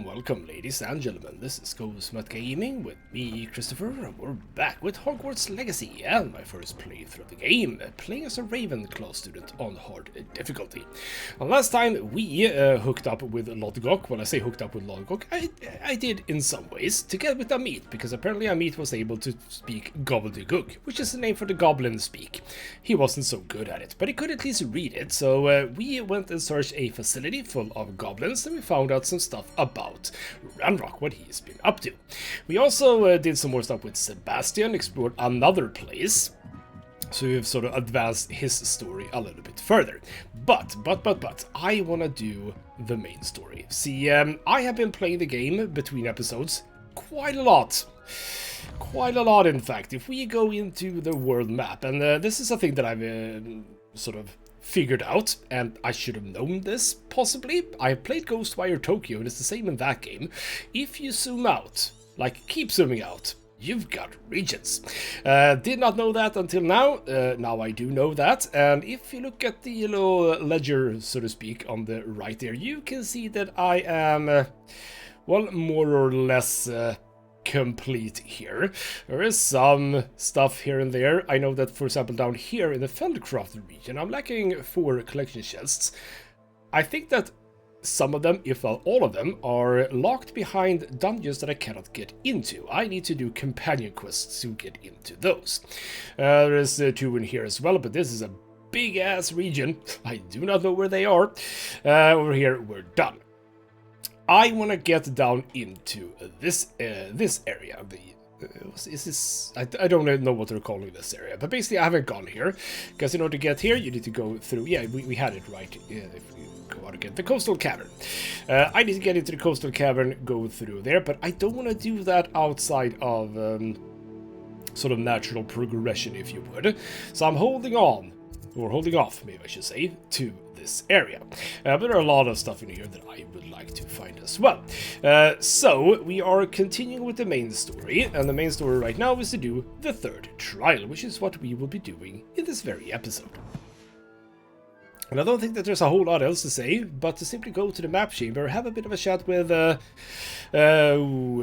welcome, ladies and gentlemen. This is ghostmutgaming with me, Christopher, and we're back with Hogwarts Legacy and my first playthrough of the game, playing as a Ravenclaw student on hard difficulty. And last time we hooked up with Lodgok. When I say hooked up with Lodgok, I did in some ways to get with Amit, because apparently Amit was able to speak gobbledygook, which is the name for the goblin speak. He wasn't so good at it, but he could at least read it, so we went and searched a facility full of goblins, and we found out some stuff about Ranrock, what he's been up to. We also did some more stuff with Sebastian, explored another place, so we've sort of advanced his story a little bit further. But, I want to do the main story. See, I have been playing the game between episodes quite a lot. Quite a lot, in fact. If we go into the world map, and this is a thing that I've sort of figured out, and I should have known this, possibly. I played Ghostwire Tokyo, and it's the same in that game. If you zoom out, like keep zooming out, you've got regions. Did not know that until now. Now I do know that, and if you look at the yellow ledger, so to speak, on the right there, you can see that I am, well, more or less complete here. There is some stuff here and there. I know that, for example, down here in the Feldcroft region, I'm lacking 4 collection chests. I think that some of them, if not all of them, are locked behind dungeons that I cannot get into. I need to do companion quests to get into those. There is 2 in here as well, but this is a big-ass region. I do not know where they are. Over here, we're done. I want to get down into this area. Is this? I don't know what they're calling this area, but basically I haven't gone here, because in order to get here you need to go through. Yeah, we had it right. If we go out again, the coastal cavern. I need to get into the coastal cavern, go through there, but I don't want to do that outside of sort of natural progression, if you would. So I'm holding on, or holding off, maybe I should say, to this area. But there are a lot of stuff in here that I would like to find as well. So we are continuing with the main story, and the main story right now is to do the 3rd trial, which is what we will be doing in this very episode. And I don't think that there's a whole lot else to say, but to simply go to the map chamber, have a bit of a chat with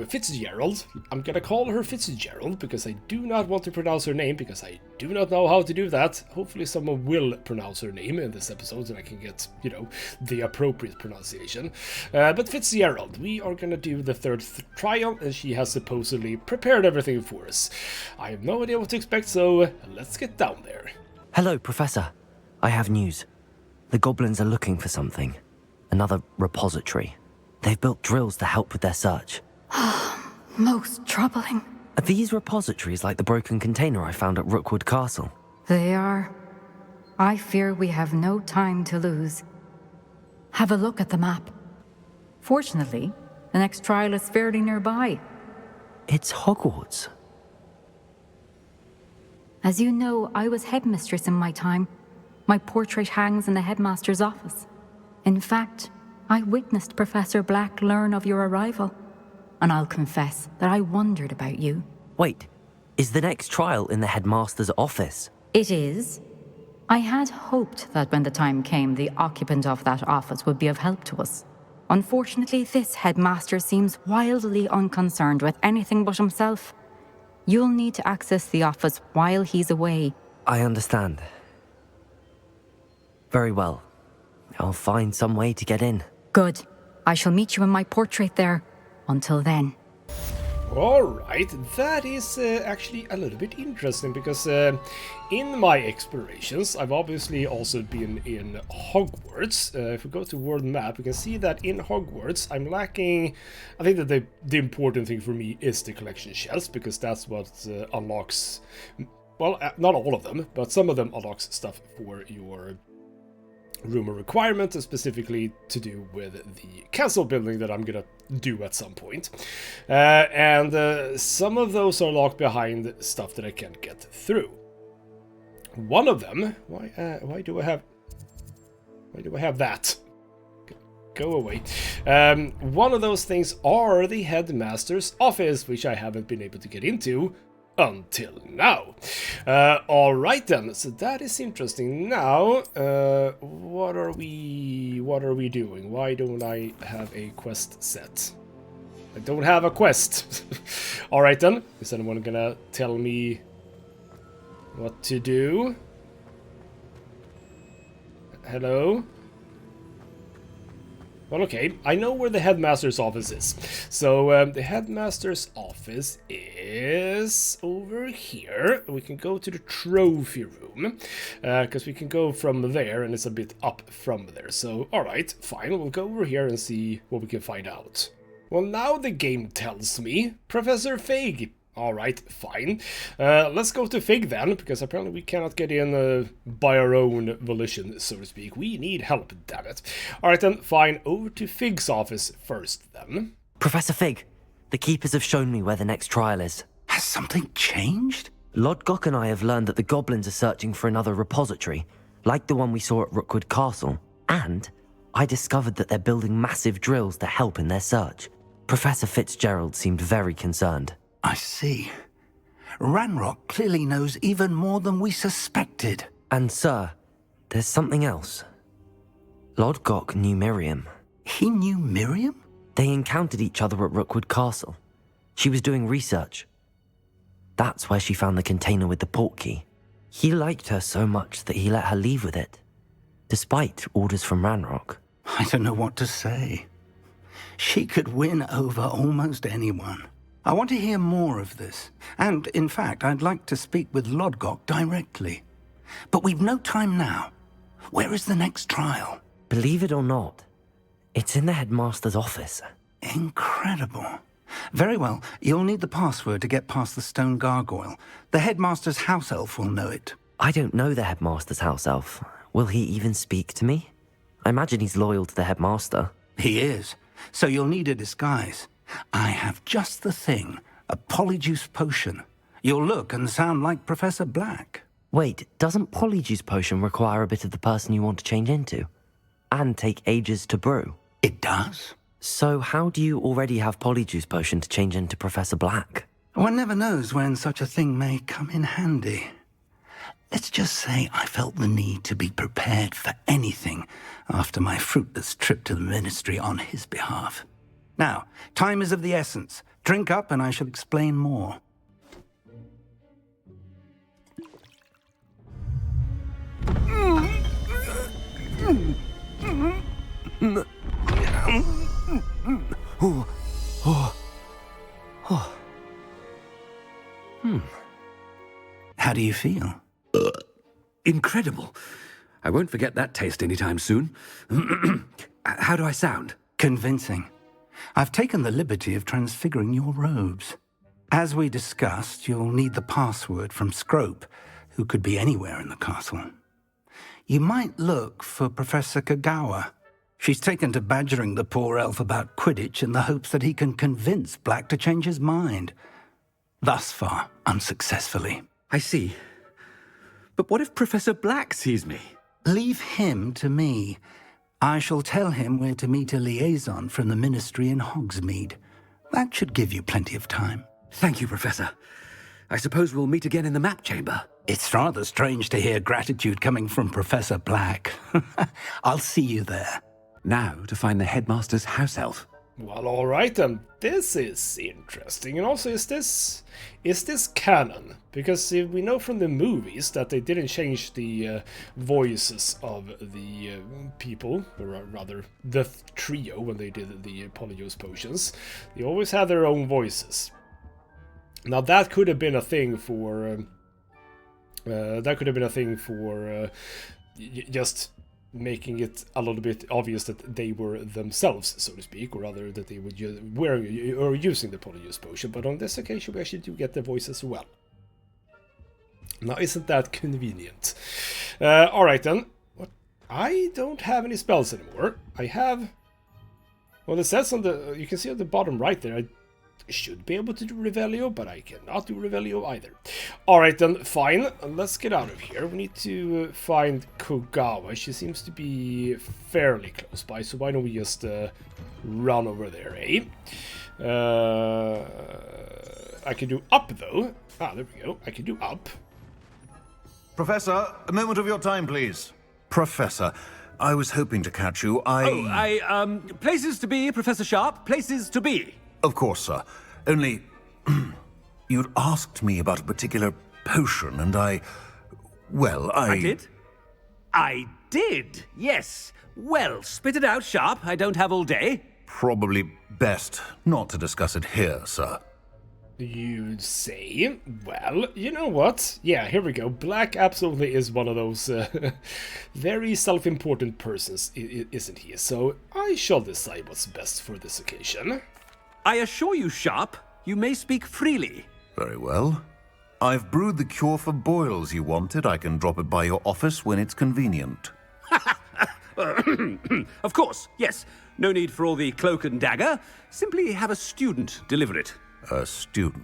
Fitzgerald. I'm gonna call her Fitzgerald, because I do not want to pronounce her name, because I do not know how to do that. Hopefully someone will pronounce her name in this episode, and I can get, you know, the appropriate pronunciation. But Fitzgerald, we are gonna do the 3rd trial, and she has supposedly prepared everything for us. I have no idea what to expect, so let's get down there. Hello, Professor. I have news. The goblins are looking for something. Another repository. They've built drills to help with their search. Most troubling. Are these repositories like the broken container I found at Rookwood Castle? They are. I fear we have no time to lose. Have a look at the map. Fortunately, the next trial is fairly nearby. It's Hogwarts. As you know, I was headmistress in my time. My portrait hangs in the headmaster's office. In fact, I witnessed Professor Black learn of your arrival, and I'll confess that I wondered about you. Wait, is the next trial in the headmaster's office? It is. I had hoped that when the time came, the occupant of that office would be of help to us. Unfortunately, this headmaster seems wildly unconcerned with anything but himself. You'll need to access the office while he's away. I understand. Very well. I'll find some way to get in. Good. I shall meet you in my portrait there. Until then. Alright, that is actually a little bit interesting, because in my explorations, I've obviously also been in Hogwarts. If we go to world map, we can see that in Hogwarts, I'm lacking. I think that the important thing for me is the collection shells, because that's what unlocks, well, not all of them, but some of them unlocks stuff for your rumor requirement, specifically to do with the castle building that I'm gonna do at some point. And some of those are locked behind stuff that I can't get through. One of them, why do I have that? Go away. One of those things are the headmaster's office, which I haven't been able to get into until now. Alright then, so that is interesting. Now, what are we doing? Why don't I have a quest set? I don't have a quest. Alright then, is anyone gonna tell me what to do? Hello? Well, okay, I know where the headmaster's office is. So, the headmaster's office is over here. We can go to the trophy room, because we can go from there, and it's a bit up from there. So, alright, fine, we'll go over here and see what we can find out. Well, now the game tells me Professor Fig. Alright, fine. Let's go to Fig then, because apparently we cannot get in by our own volition, so to speak. We need help, damn it. Alright then, fine. Over to Fig's office first then. Professor Fig, the keepers have shown me where the next trial is. Has something changed? Lodgok and I have learned that the goblins are searching for another repository, like the one we saw at Rookwood Castle. And I discovered that they're building massive drills to help in their search. Professor Fitzgerald seemed very concerned. I see. Ranrock clearly knows even more than we suspected. And sir, there's something else. Lodgok knew Miriam. He knew Miriam? They encountered each other at Rookwood Castle. She was doing research. That's where she found the container with the portkey. He liked her so much that he let her leave with it, despite orders from Ranrock. I don't know what to say. She could win over almost anyone. I want to hear more of this. And, in fact, I'd like to speak with Lodgok directly. But we've no time now. Where is the next trial? Believe it or not, it's in the headmaster's office. Incredible. Very well. You'll need the password to get past the stone gargoyle. The headmaster's house elf will know it. I don't know the headmaster's house elf. Will he even speak to me? I imagine he's loyal to the headmaster. He is. So you'll need a disguise. I have just the thing. A polyjuice potion. You'll look and sound like Professor Black. Wait, doesn't polyjuice potion require a bit of the person you want to change into? And take ages to brew? It does. So how do you already have polyjuice potion to change into Professor Black? One never knows when such a thing may come in handy. Let's just say I felt the need to be prepared for anything after my fruitless trip to the ministry on his behalf. Now, time is of the essence. Drink up and I shall explain more. How do you feel? Incredible. I won't forget that taste anytime soon. How do I sound? Convincing. I've taken the liberty of transfiguring your robes. As we discussed, you'll need the password from Scrope, who could be anywhere in the castle. You might look for Professor Kagawa. She's taken to badgering the poor elf about Quidditch in the hopes that he can convince Black to change his mind. Thus far, unsuccessfully. I see. But what if Professor Black sees me? Leave him to me. I shall tell him where to meet a liaison from the ministry in Hogsmeade. That should give you plenty of time. Thank you, Professor. I suppose we'll meet again in the map chamber. It's rather strange to hear gratitude coming from Professor Black. I'll see you there. Now to find the headmaster's house elf. Well, alright then. This is interesting. And also, is this canon? Because we know from the movies that they didn't change the voices of the people, or rather the trio when they did the polyjuice potions. They always had their own voices. Now that could have been a thing for just making it a little bit obvious that they were themselves, so to speak, or rather that they were using the polyjuice potion. But on this occasion, we actually do get the voice as well. Now, isn't that convenient? All right then. What? I don't have any spells anymore. I have. Well, it says on the. You can see on the bottom right there. I should be able to do Revelio, but I cannot do Revelio either. Alright then, fine. Let's get out of here. We need to find Kogawa. She seems to be fairly close by, so why don't we just run over there, eh? I can do up, though. Ah, there we go. I can do up. Professor, a moment of your time, please. Professor, I was hoping to catch you. Places to be, Professor Sharp. Places to be. Of course, sir. Only... you'd asked me about a particular potion, and I did? I did, yes. Well, spit it out, Sharp. I don't have all day. Probably best not to discuss it here, sir. You'd say? Well, you know what? Yeah, here we go. Black absolutely is one of those very self-important persons, isn't he? So I shall decide what's best for this occasion. I assure you, Sharp, you may speak freely. Very well. I've brewed the cure for boils you wanted. I can drop it by your office when it's convenient. Of course, yes. No need for all the cloak and dagger. Simply have a student deliver it. A student.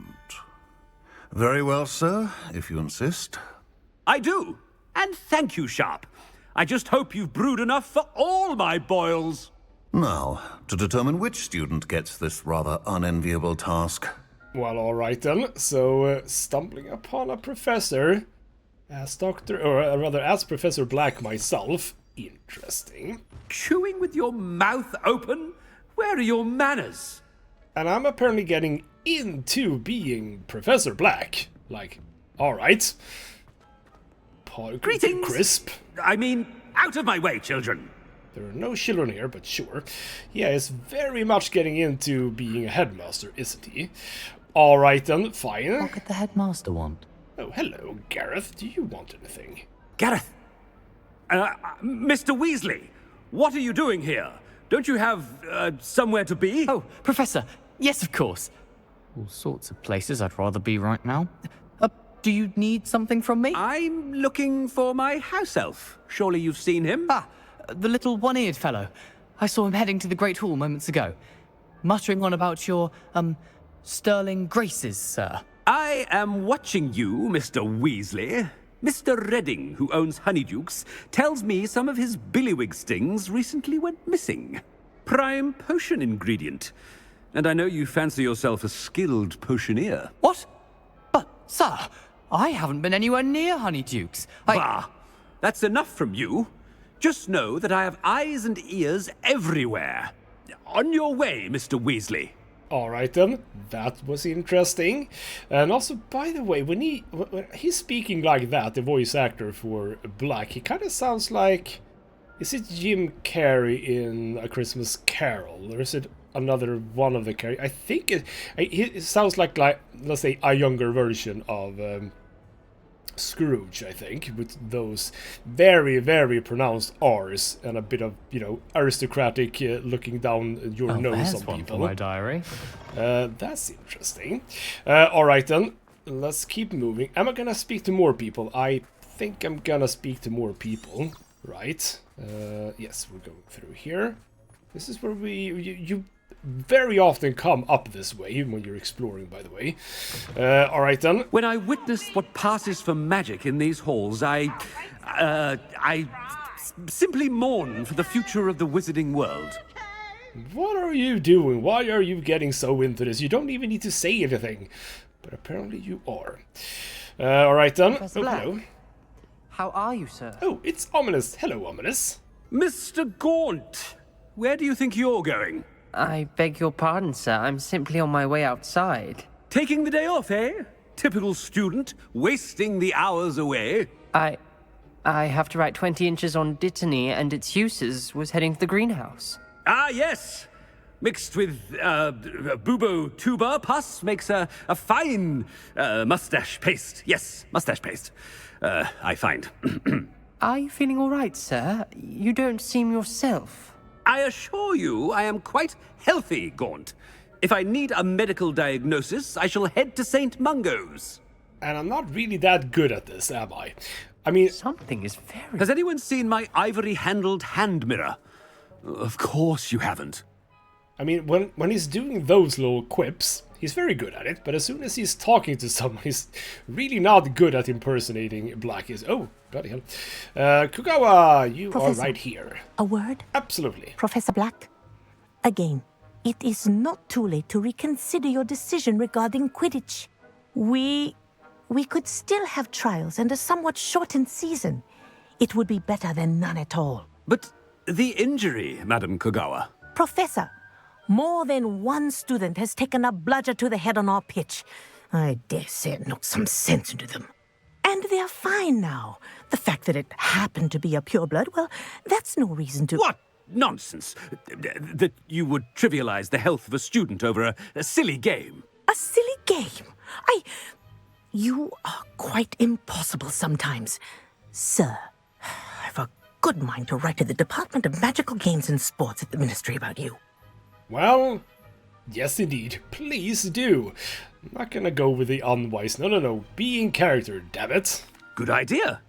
Very well, sir, if you insist. I do. And thank you, Sharp. I just hope you've brewed enough for all my boils. Now, to determine which student gets this rather unenviable task. Well, alright then. So, stumbling upon a professor as as Professor Black myself. Interesting. Chewing with your mouth open? Where are your manners? And I'm apparently getting into being Professor Black. Like, alright. Greetings! Crisp. I mean, out of my way, children. There are no children here, but sure. Yeah, he's very much getting into being a headmaster, isn't he? Alright then, fine. What could the headmaster want? Oh, hello, Gareth. Do you want anything? Gareth! Mr. Weasley, what are you doing here? Don't you have, somewhere to be? Oh, Professor, yes, of course. All sorts of places I'd rather be right now. Do you need something from me? I'm looking for my house elf. Surely you've seen him? Ah, the little one-eared fellow. I saw him heading to the Great Hall moments ago. Muttering on about your, sterling graces, sir. I am watching you, Mr. Weasley. Mr. Redding, who owns Honeydukes, tells me some of his billywig stings recently went missing. Prime potion ingredient. And I know you fancy yourself a skilled potioneer. What? But, sir, I haven't been anywhere near Honeydukes. Bah! That's enough from you. Just know that I have eyes and ears everywhere. On your way, Mr. Weasley. Alright then, that was interesting. And also, by the way, when he's speaking like that, the voice actor for Black, he kind of sounds like... Is it Jim Carrey in A Christmas Carol? Or is it another one of the Carrey? I think it sounds like, let's say, a younger version of Scrooge, I think, with those very, very pronounced R's and a bit of, aristocratic looking down your nose on one people. for my diary. That's interesting. Alright then, let's keep moving. Am I gonna speak to more people? I think I'm gonna speak to more people, right? Yes, we're going through here. This is where you very often come up this way when you're exploring, by the way. Alright then. When I witness what passes for magic in these halls, I simply mourn for the future of the wizarding world. What are you doing? Why are you getting so into this? You don't even need to say anything. But apparently you are. Alright then. Professor Black. Hello. How are you, sir? Oh, it's Ominous. Hello, Ominous. Mr. Gaunt, where do you think you're going? I beg your pardon, sir. I'm simply on my way outside. Taking the day off, eh? Typical student, wasting the hours away. I have to write 20 inches on Dittany and its uses. Was heading to the greenhouse. Ah, yes. Mixed with bubo tuber pus makes a fine mustache paste. Yes, mustache paste. I find. Are you feeling all right, sir? You don't seem yourself. I assure you I am quite healthy, Gaunt. If I need a medical diagnosis, I shall head to St. Mungo's. And I'm not really that good at this, am I? I mean... Something is very... Has anyone seen my ivory-handled hand mirror? Of course you haven't. I mean, when he's doing those little quips, he's very good at it, but as soon as he's talking to someone, he's really not good at impersonating Black. Oh, bloody hell. Kugawa, you Professor, are right here. A word? Absolutely. Professor Black? Again, it is not too late to reconsider your decision regarding Quidditch. We could still have trials and a somewhat shortened season. It would be better than none at all. But the injury, Madam Kogawa. Professor, more than one student has taken a bludger to the head on our pitch. I dare say it knocked some sense into them. And they're fine now. The fact that it happened to be a pureblood, well, that's no reason to... What nonsense! That you would trivialize the health of a student over a silly game. A silly game? You are quite impossible sometimes. Sir, I've a good mind to write to the Department of Magical Games and Sports at the Ministry about you. Well, yes indeed. Please do. I'm not gonna go with the unwise. No. Be in character, damn it. Good idea.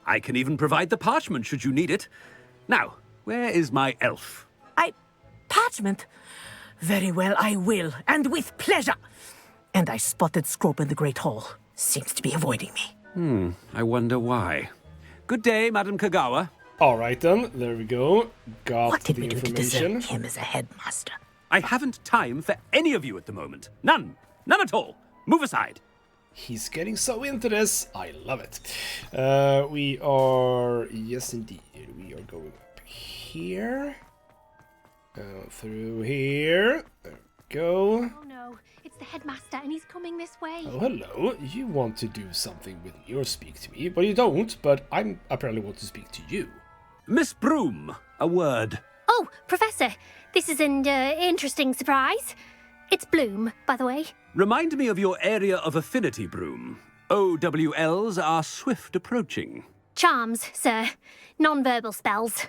I can even provide the parchment should you need it. Now, where is my elf? Parchment? Very well, I will, and with pleasure. And I spotted Scrope in the Great Hall. Seems to be avoiding me. I wonder why. Good day, Madam Kogawa. Alright then, there we go. Got What did the we do to information. deserve him as a headmaster? I haven't time for any of you at the moment. None. None at all. Move aside. He's getting so into this. I love it. We are... Yes, indeed. We are going up here. Through here. There we go. Oh no, it's the headmaster and he's coming this way. Oh, hello. You want to do something with me or speak to me? Well, you don't, but I apparently want to speak to you. Miss Broom, a word. Oh, Professor, this is an interesting surprise. It's Bloom, by the way. Remind me of your area of affinity, Broom. OWLs are swift approaching. Charms, sir. Non-verbal spells.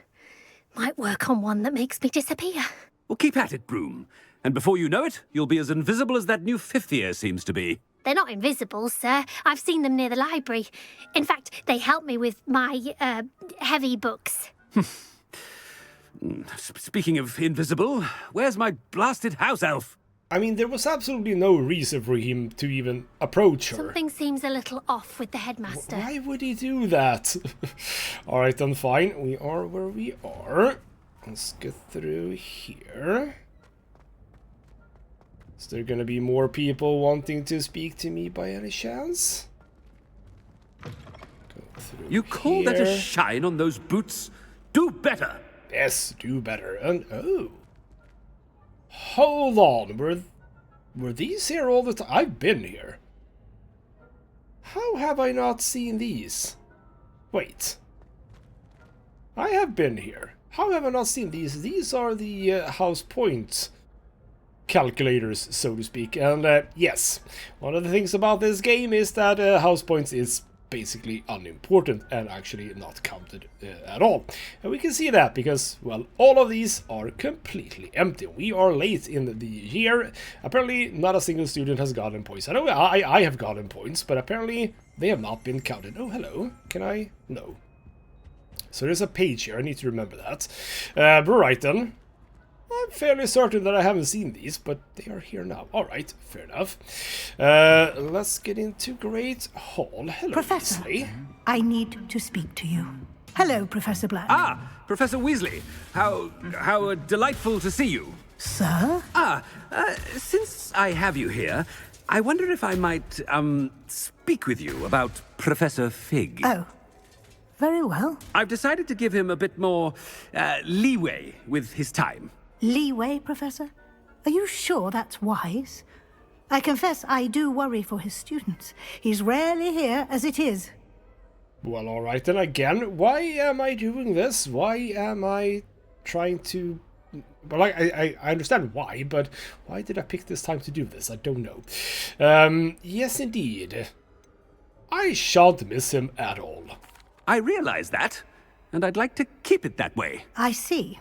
Might work on one that makes me disappear. Well, keep at it, Broom. And before you know it, you'll be as invisible as that new fifth year seems to be. They're not invisible, sir. I've seen them near the library. In fact, they help me with my, heavy books. Speaking of invisible, where's my blasted house elf? I mean, there was absolutely no reason for him to even approach her. Something seems a little off with the headmaster. Why would he do that? Alright then, fine. We are where we are. Let's get through here. Is there gonna be more people wanting to speak to me by any chance? Go through You call that a here. shine on those boots? Do better! Yes, do better. And oh. Hold on, were these here all the time? I've been here. How have I not seen these? Wait. I have been here. How have I not seen these? These are the house point calculators, so to speak. And yes, one of the things about this game is that house points is basically unimportant and actually not counted at all. And we can see that because, well, all of these are completely empty. We are late in the year. Apparently, not a single student has gotten points. I know I have gotten points, but apparently they have not been counted. Oh, hello. Can I? No. So there's a page here. I need to remember that. But right then. I'm fairly certain that I haven't seen these, but they are here now. Alright, fair enough. Let's get into Great Hall. Hello, Professor, Weasley. I need to speak to you. Hello, Professor Black. Ah, Professor Weasley. How delightful to see you. Sir? Since I have you here, I wonder if I might, speak with you about Professor Fig. Oh, very well. I've decided to give him a bit more, leeway with his time. Leeway, Professor? Are you sure that's wise? I confess I do worry for his students. He's rarely here as it is. Well, alright then again. Why am I doing this? Why am I trying to... Well, I understand why, but why did I pick this time to do this? I don't know. Yes, indeed. I shan't miss him at all. I realize that, and I'd like to keep it that way. I see.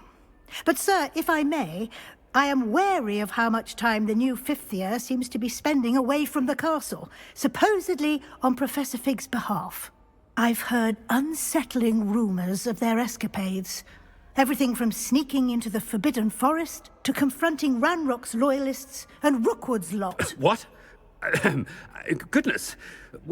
But, sir, if I may, I am wary of how much time the new fifth year seems to be spending away from the castle, supposedly on Professor Fig's behalf. I've heard unsettling rumors of their escapades. Everything from sneaking into the Forbidden Forest to confronting Ranrock's loyalists and Rookwood's lot. What? Goodness.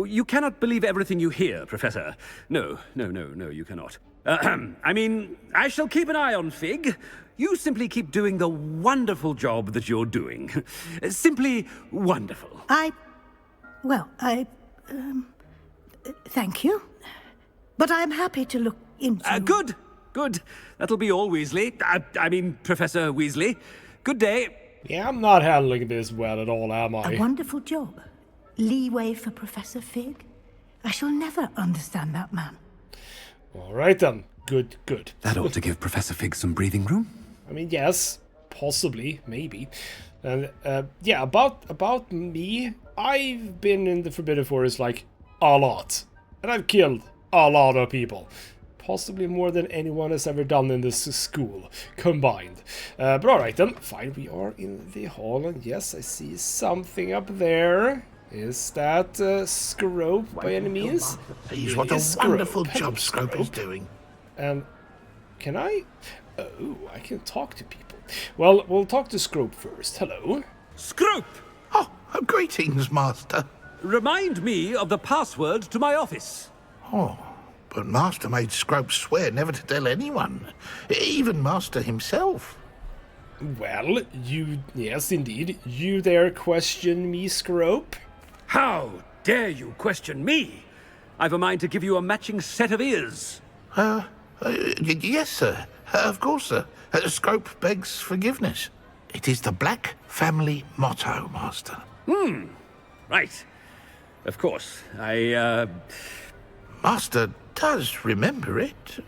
You cannot believe everything you hear, Professor. No, you cannot. I mean, I shall keep an eye on Fig. You simply keep doing the wonderful job that you're doing. Simply wonderful. Thank you. But I'm happy to look into... Good. That'll be all, Weasley. I mean, Professor Weasley. Good day. Yeah, I'm not handling this well at all, am I? A wonderful job. Leeway for Professor Fig? I shall never understand that man. All right then. Good. That ought to give Professor Fig some breathing room. I mean, yes, possibly, maybe. And yeah, about me, I've been in the Forbidden Forest like a lot, and I've killed a lot of people, possibly more than anyone has ever done in this school combined. But all right then, fine. We are in the hall, and yes, I see something up there. Is that Scrope by any means? Please, what a wonderful job Scrope is doing. And can I? Oh, I can talk to people. Well, we'll talk to Scrope first. Hello. Scrope! Oh, greetings, Master. Remind me of the password to my office. Oh, but Master made Scrope swear never to tell anyone, even Master himself. Well, yes, indeed. You dare question me, Scrope? How dare you question me? I've a mind to give you a matching set of ears. Yes, sir. Of course, sir. Scrope begs forgiveness. It is the Black family motto, Master. Right. Of course. Master does remember it.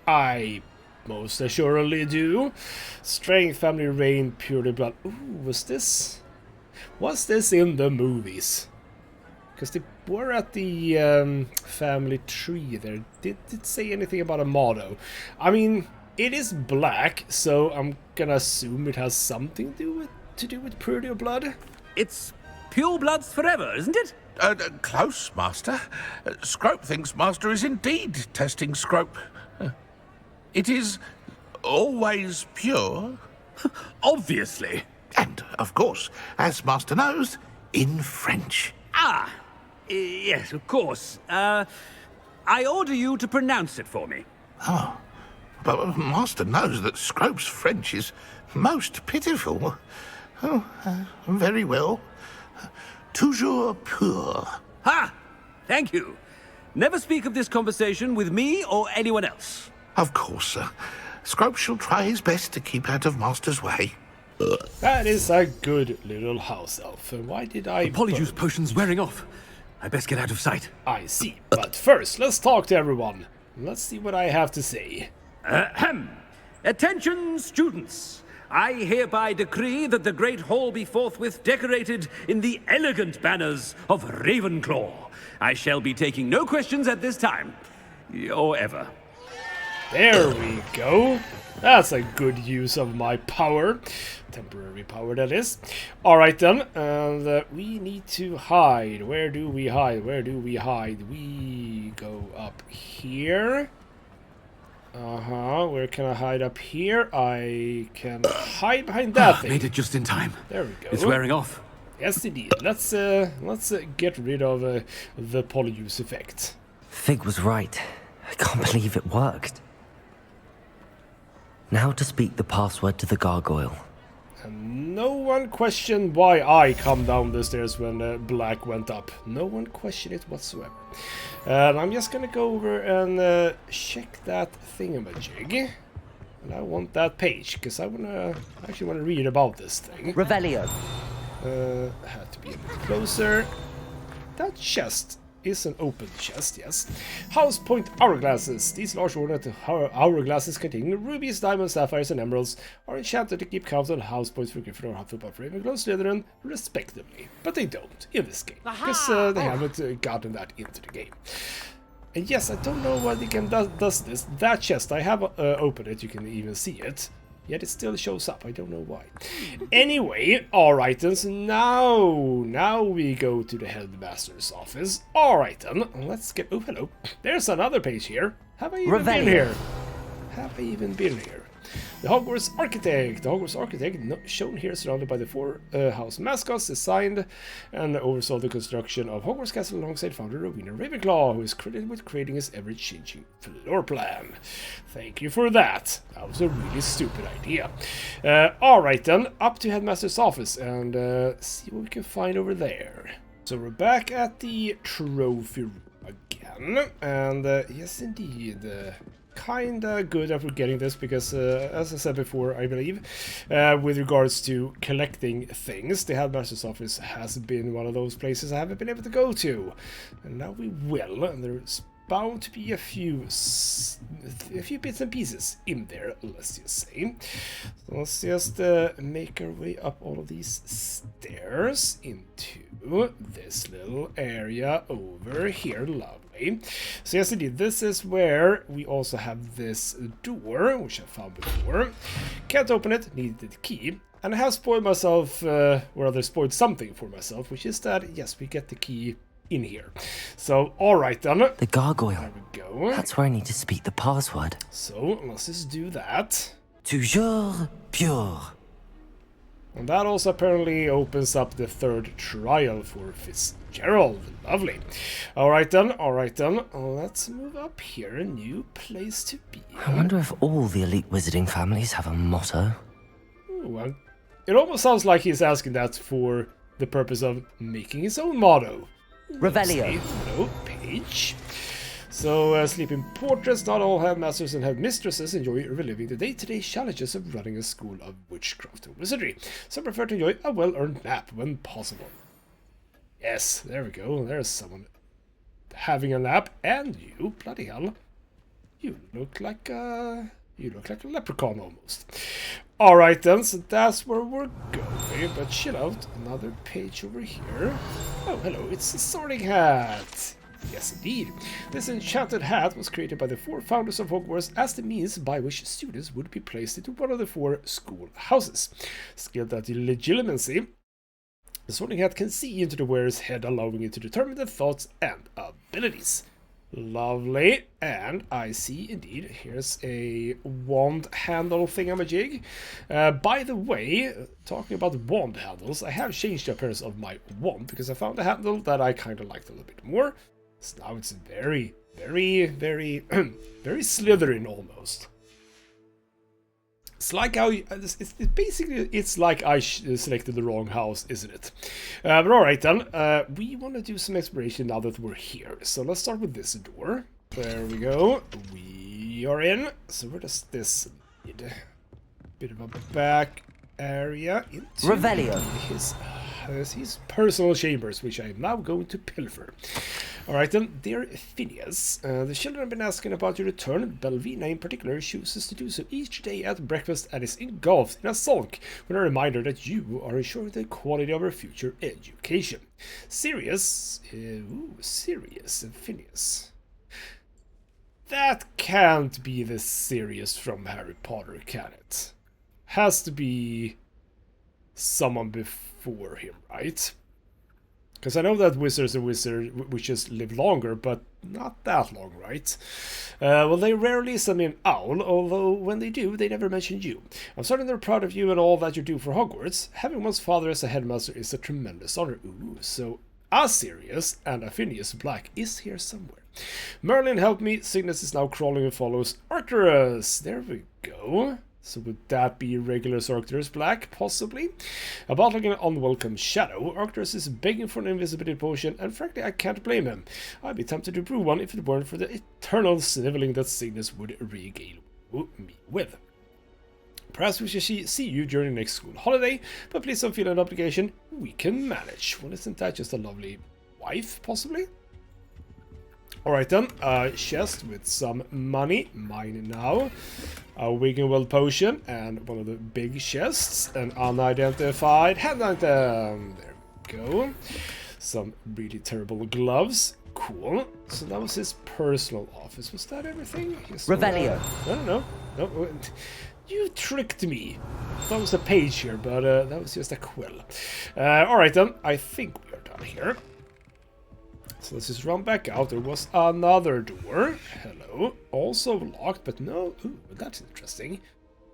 I most assuredly do. Strength, family, reign, purely blood. Ooh, was this in the movies? Because they were at the family tree there. Did it say anything about a motto? I mean, it is black, so I'm gonna assume it has something to do with purity of blood. It's pure bloods forever, isn't it? Close, Master. Scrope thinks Master is indeed testing Scrope. It is always pure. Obviously. And, of course, as Master knows, in French. Ah, yes, of course. I order you to pronounce it for me. Oh, but Master knows that Scrope's French is most pitiful. Oh, very well. Toujours pur. Ha! Thank you. Never speak of this conversation with me or anyone else. Of course, sir. Scrope shall try his best to keep out of Master's way. That is a good little house elf. And why did I... The polyjuice potion's wearing off. I best get out of sight. I see. But first, let's talk to everyone. Let's see what I have to say. Ahem. Attention, students. I hereby decree that the Great Hall be forthwith decorated in the elegant banners of Ravenclaw. I shall be taking no questions at this time. Or ever. There we go. That's a good use of my power. Temporary power, that is. Alright then, and we need to hide. Where do we hide? We go up here. Where can I hide up here? I can hide behind that thing. Made it just in time. There we go. It's wearing off. Yes, indeed. Let's get rid of the polyjuice effect. Fig was right. I can't believe it worked. Now to speak the password to the gargoyle. And no one questioned why I come down the stairs when Black went up. No one questioned it whatsoever. And I'm just gonna go over and check that thingamajig. And I want that page, because I actually wanna read about this thing. Revelio. Had to be a bit closer. That chest is an open chest, yes. House Point hourglasses. These large ornate hourglasses containing rubies, diamonds, sapphires, and emeralds are enchanted to keep count on house points for Gryffindor, Hufflepuff, Ravenclaw, Slytherin, respectively. But they don't in this game, because they haven't gotten that into the game. And yes, I don't know why the game does this. That chest, I have opened it, you can even see it. Yet it still shows up, I don't know why. Anyway, alright then, so now we go to the headmaster's office. Alright then, let's get... Oh, hello. There's another page here. Have I even been here? The Hogwarts Architect. The Hogwarts Architect, shown here surrounded by the four house mascots, designed and oversaw the construction of Hogwarts Castle alongside founder Rowena Ravenclaw, who is credited with creating his ever-changing floor plan. Thank you for that. That was a really stupid idea. Alright then, up to Headmaster's office and see what we can find over there. So we're back at the trophy room again, and yes indeed, kinda good that we're getting this because, as I said before, I believe, with regards to collecting things, the Headmaster's office has been one of those places I haven't been able to go to, and now we will, and there's bound to be a few bits and pieces in there, let's just say. So let's just make our way up all of these stairs into this little area over here. Lovely. So yes indeed, this is where we also have this door, which I found before. Can't open it, needed the key. And I have spoiled myself, or rather spoiled something for myself, which is that, yes, we get the key in here. So, alright then. The gargoyle. There we go. That's where I need to speak the password. So, let's just do that. Toujours pure. And that also apparently opens up the third trial for Fitzgerald. Lovely. Alright then, let's move up here. A new place to be. I wonder if all the elite wizarding families have a motto. Well, it almost sounds like he's asking that for the purpose of making his own motto. Revelio. Hello, page. So, sleeping portraits. Not all headmasters and headmistresses enjoy reliving the day-to-day challenges of running a school of witchcraft and wizardry. Some prefer to enjoy a well-earned nap when possible. Yes, there we go. There's someone having a nap, and you, bloody hell, you look like a leprechaun almost. Alright then, so that's where we're going, but chill out, another page over here. Oh, hello, it's a sorting hat. Yes, indeed. This enchanted hat was created by the four founders of Hogwarts as the means by which students would be placed into one of the four school houses. Skilled at legitimacy, the sorting hat can see into the wearer's head, allowing it to determine their thoughts and abilities. Lovely, and I see indeed, here's a wand handle thingamajig. By the way, talking about wand handles, I have changed the appearance of my wand because I found a handle that I kind of liked a little bit more. So now it's very, very, very, very Slytherin almost. It's like how it's like I selected the wrong house, isn't it? But alright then, we want to do some exploration now that we're here. So let's start with this door. There we go. We are in. So where does this lead? Bit of a back area into Revelio. His personal chambers, which I am now going to pilfer. Alright then, dear Phineas, the children have been asking about your return. Belvina in particular chooses to do so each day at breakfast and is engulfed in a sulk with a reminder that you are ensuring the quality of her future education. Sirius, Sirius and Phineas. That can't be the Sirius from Harry Potter, can it? Has to be someone before him, right? Because I know that wizards and witches live longer, but not that long, right? Well, they rarely send me an owl, although when they do, they never mention you. I'm certain they're proud of you and all that you do for Hogwarts. Having one's father as a headmaster is a tremendous honor. Ooh, so a Sirius and a Phineas Black is here somewhere. Merlin helped me. Cygnus is now crawling and follows Arcturus. There we go. So would that be regular Arcturus Black? Possibly. About like an unwelcome shadow, Arcturus is begging for an invisibility potion, and frankly I can't blame him. I'd be tempted to brew one if it weren't for the eternal sniveling that Cygnus would regale me with. Perhaps we should see you during the next school holiday, but please don't feel an obligation. We can manage. Well, isn't that just a lovely wife, possibly? Alright then, chest with some money, mine now. A Wiggenweld potion, and one of the big chests, an unidentified hand item. There we go. Some really terrible gloves. Cool. So that was his personal office. Was that everything? Revelio. No. You tricked me. That was a page here, but that was just a quill. Alright then, I think we are done here. So let's just run back out. There was another door. Hello. Also locked, but no. Ooh, that's interesting.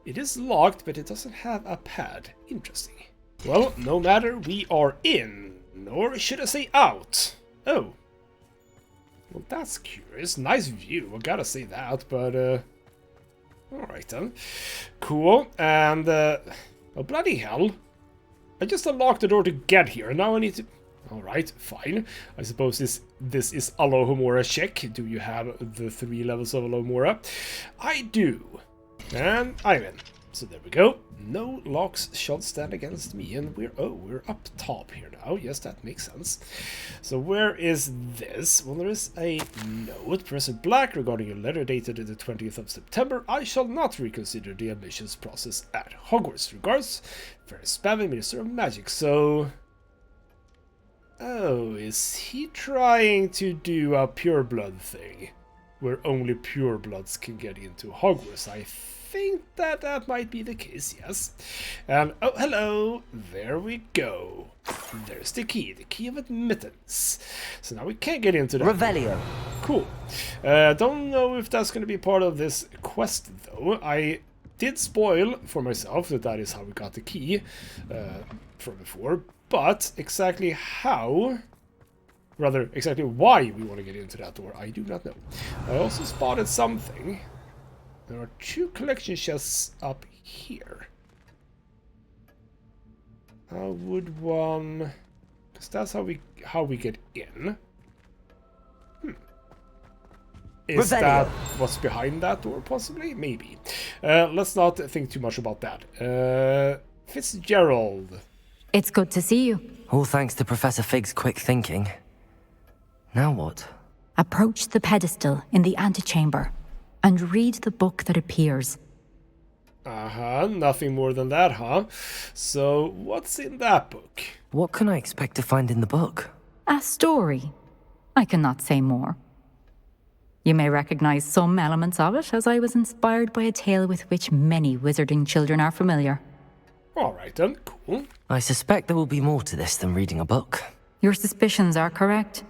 It is locked, but it doesn't have a pad. Interesting. Well, no matter, we are in. Or should I say out? Oh. Well, that's curious. Nice view, I gotta say that, but alright then. Cool, and oh bloody hell. I just unlocked the door to get here, and now I need to... Alright, fine. I suppose this is Alohomora check. Do you have the 3 levels of Alohomora? I do. And I'm in. So there we go. No locks shall stand against me, and we're up top here now. Yes, that makes sense. So where is this? Well, there is a note. Press black regarding a letter dated the 20th of September. I shall not reconsider the admissions process at Hogwarts. Regards, Ferris Spavin, Minister of Magic. So... Oh, is he trying to do a pureblood thing? Where only purebloods can get into Hogwarts? I think that might be the case, yes. And, oh, hello! There we go. There's the key of admittance. So now we can get into that. Revelio. Cool. Don't know if that's going to be part of this quest, though. I did spoil for myself that is how we got the key from before. But exactly how, rather exactly why we want to get into that door, I do not know. I also spotted something. There are 2 collection chests up here. How would one... Because that's how we get in. Is that what's behind that door, possibly? Maybe. Let's not think too much about that. Fitzgerald. It's good to see you. All thanks to Professor Fig's quick thinking. Now what? Approach the pedestal in the antechamber and read the book that appears. Uh-huh, nothing more than that, huh? So, what's in that book? What can I expect to find in the book? A story. I cannot say more. You may recognize some elements of it, as I was inspired by a tale with which many wizarding children are familiar. Alright then, cool. I suspect there will be more to this than reading a book. Your suspicions are correct.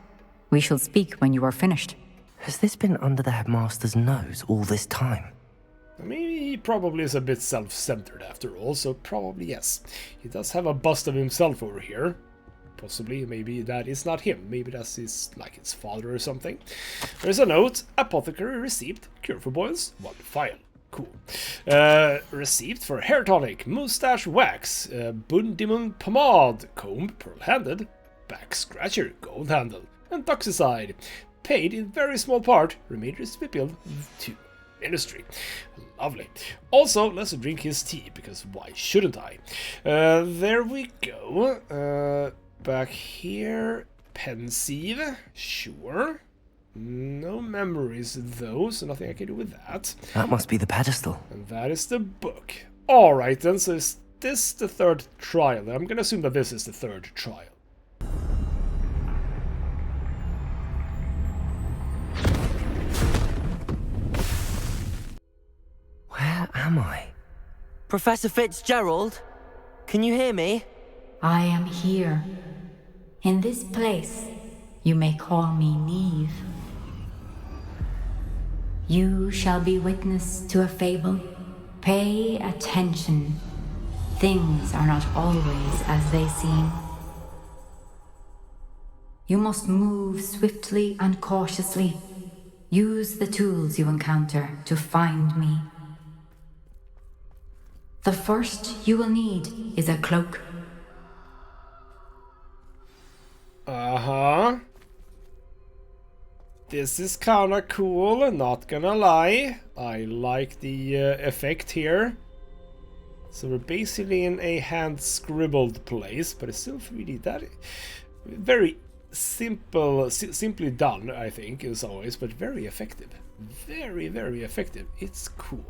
We shall speak when you are finished. Has this been under the headmaster's nose all this time? I mean, he probably is a bit self-centered after all, so probably yes. He does have a bust of himself over here. Possibly, maybe that is not him. Maybe that's his father or something. There's a note. Apothecary received. Cure for boils. 1 vial. Cool. Received for hair tonic, moustache wax, Bundimun pomade, comb, pearl-handed, back scratcher, gold handle, and toxicide. Paid in very small part. Remainder is to be billed to Ministry. Lovely. Also, let's drink his tea, because why shouldn't I? There we go. Back here, pensive, sure. No memories though, so nothing I can do with that. That must be the pedestal. And that is the book. Alright then, so is this the 3rd trial? I'm gonna assume that this is the 3rd trial. Where am I? Professor Fitzgerald? Can you hear me? I am here. In this place, you may call me Neve. You shall be witness to a fable. Pay attention. Things are not always as they seem. You must move swiftly and cautiously. Use the tools you encounter to find me. The first you will need is a cloak. Uh-huh. This is kinda cool, not gonna lie. I like the effect here. So we're basically in a hand-scribbled place, but it's still 3D. That very simple, simply done, I think, as always, but very effective. Very, very effective. It's cool.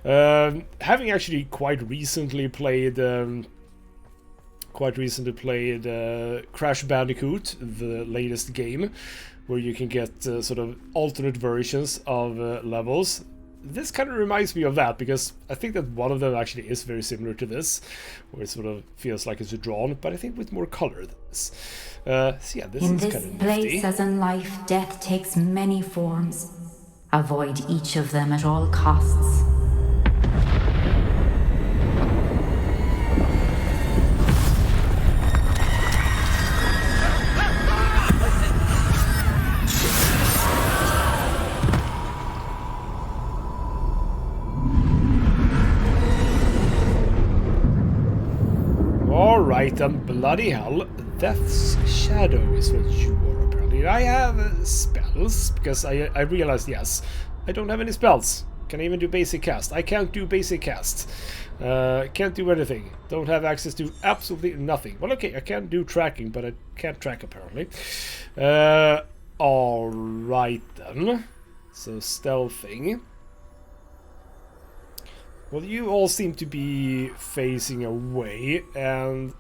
Having actually quite recently played Crash Bandicoot, the latest game, where you can get sort of alternate versions of levels. This kind of reminds me of that, because I think that one of them actually is very similar to this, where it sort of feels like it's drawn, but I think with more color than this. So yeah, this in is this kind of place, nifty. as in life, death takes many forms. Avoid each of them at all costs. Alright then, bloody hell. Death's Shadow is what you are apparently. I have spells, because I realized, yes, I don't have any spells. Can I even do basic cast? I can't do basic cast. Can't do anything. Don't have access to absolutely nothing. Well, okay, I can do tracking, but I can't track apparently. Alright then. So, stealthing. Well, you all seem to be facing away, and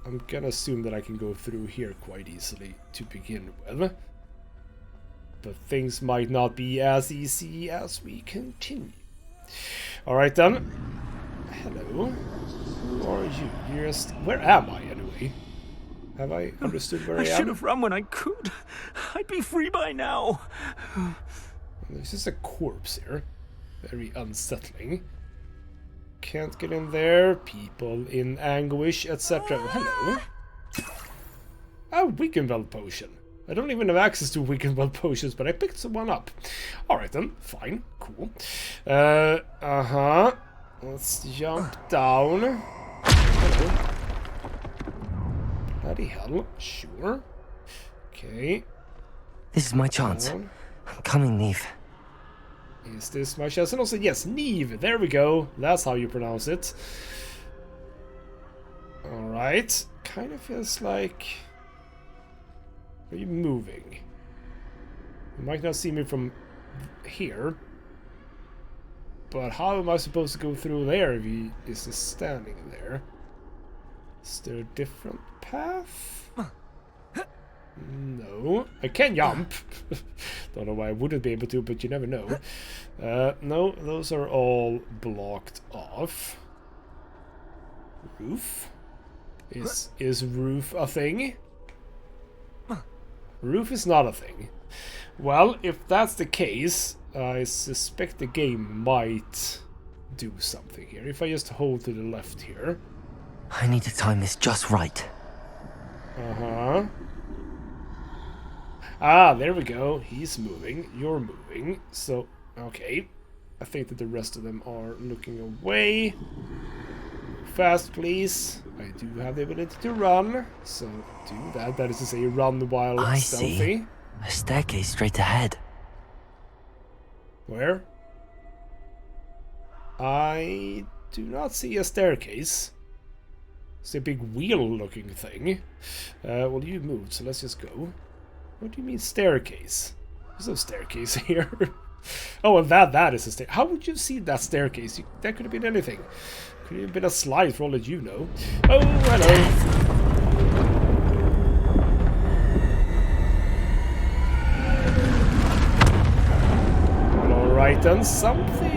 I'm gonna assume that I can go through here quite easily to begin with. But things might not be as easy as we continue. Alright then. Hello. Who are you? You're just... Where am I anyway? Have I understood where I am? I should have run when I could. I'd be free by now. There's just a corpse here. Very unsettling. Can't get in there. People in anguish, etc. Hello. A Wiggenweld potion. I don't even have access to Wiggenweld potions, but I picked someone up. Alright then. Fine. Cool. Let's jump down. Hello. Bloody hell. Sure. Okay. This is my chance. I'm coming, Neve. Is this my chance? And also, yes, Neve. There we go. That's how you pronounce it. Alright. Kind of feels like... Are you moving? You might not see me from here. But how am I supposed to go through there if he is just standing there? Is there a different path? No. I can jump. Don't know why I wouldn't be able to, but you never know. No, those are all blocked off. Roof? Is roof a thing? Roof is not a thing. Well, if that's the case, I suspect the game might do something here. If I just hold to the left here. I need to time this just right. Uh-huh. Ah, there we go. He's moving. You're moving. So, okay. I think that the rest of them are looking away. Fast, please. I do have the ability to run, so do that. That is to say, run while stealthy. See. A staircase straight ahead. Where? I do not see a staircase. It's a big wheel-looking thing. Well, you moved, so let's just go. What do you mean staircase? There's no staircase here. Oh, and that is a stair. How would you see that staircase? That could have been anything. Could have been a slide for all that you know. Oh, hello. Alright then, something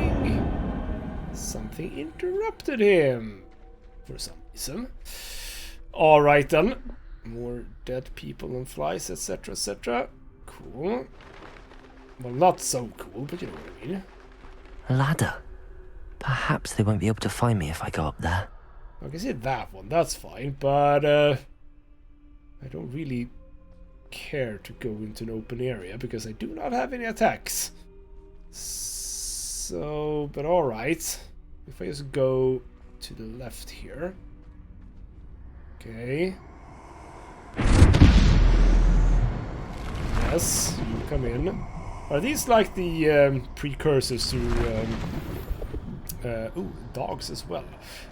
interrupted him. For some reason. Alright then. More dead people and flies, etc, etc. Cool. Well, not so cool, but you know what I mean. A ladder. Perhaps they won't be able to find me if I go up there. I can see that one, that's fine, but I don't really care to go into an open area because I do not have any attacks. So, but alright. If I just go to the left here. Okay. Yes, you come in. Are these like the precursors to... ooh, dogs as well.